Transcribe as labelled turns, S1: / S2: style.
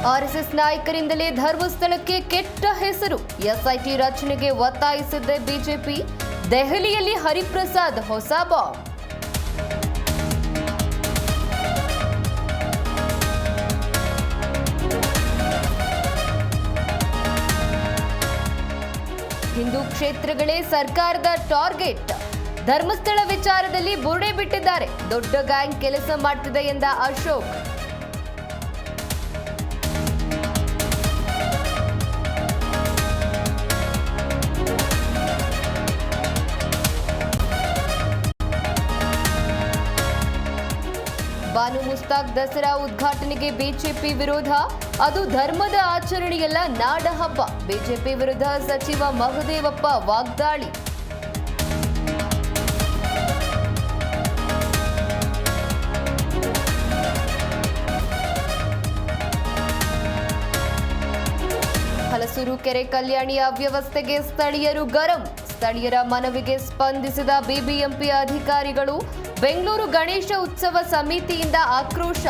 S1: RSS ನಾಯಕರಿಂದಲೇ ಧರ್ಮಸ್ಥಳಕ್ಕೆ ಕೆಟ್ಟ ಹೆಸರು. ಎಸ್ಐಟಿ ರಚನೆಗೆ ಒತ್ತಾಯಿಸಿದ್ದ ಬಿಜೆಪಿ. ದೆಹಲಿಯಲ್ಲಿ ಹರಿಪ್ರಸಾದ್ ಹೊಸ ಬಾಂಬ್. ಹಿಂದೂ ಕ್ಷೇತ್ರಗಳೇ ಸರ್ಕಾರದ ಟಾರ್ಗೆಟ್. ಧರ್ಮಸ್ಥಳ ವಿಚಾರದಲ್ಲಿ ಬುರುಡೆ ಬಿಟ್ಟಿದ್ದಾರೆ. ದೊಡ್ಡ ಗ್ಯಾಂಗ್ ಕೆಲಸ ಮಾಡ್ತಿದೆ ಎಂದ ಅಶೋಕ್. ಬಾನು ಮುಸ್ತಾಕ್ ದಸರಾ ಉದ್ಘಾಟನೆಗೆ ಬಿಜೆಪಿ ವಿರೋಧ. ಅದು ಧರ್ಮದ ಆಚರಣೆಯಲ್ಲ, ನಾಡ ಹಬ್ಬ. ಬಿಜೆಪಿ ವಿರುದ್ಧ ಸಚಿವ ಮಹದೇವಪ್ಪ ವಾಗ್ದಾಳಿ. ಹಲಸೂರು ಕೆರೆ ಕಲ್ಯಾಣಿಯ ಅವ್ಯವಸ್ಥೆಗೆ ಸ್ಥಳೀಯರು ಗರಂ. ಸ್ಥಳೀಯರ ಮನವಿಗೆ ಸ್ಪಂದಿಸಿದ ಬಿಬಿಎಂಪಿ ಅಧಿಕಾರಿಗಳು. ಬೆಂಗಳೂರು ಗಣೇಶ ಉತ್ಸವ ಸಮಿತಿಯಿಂದ ಆಕ್ರೋಶ.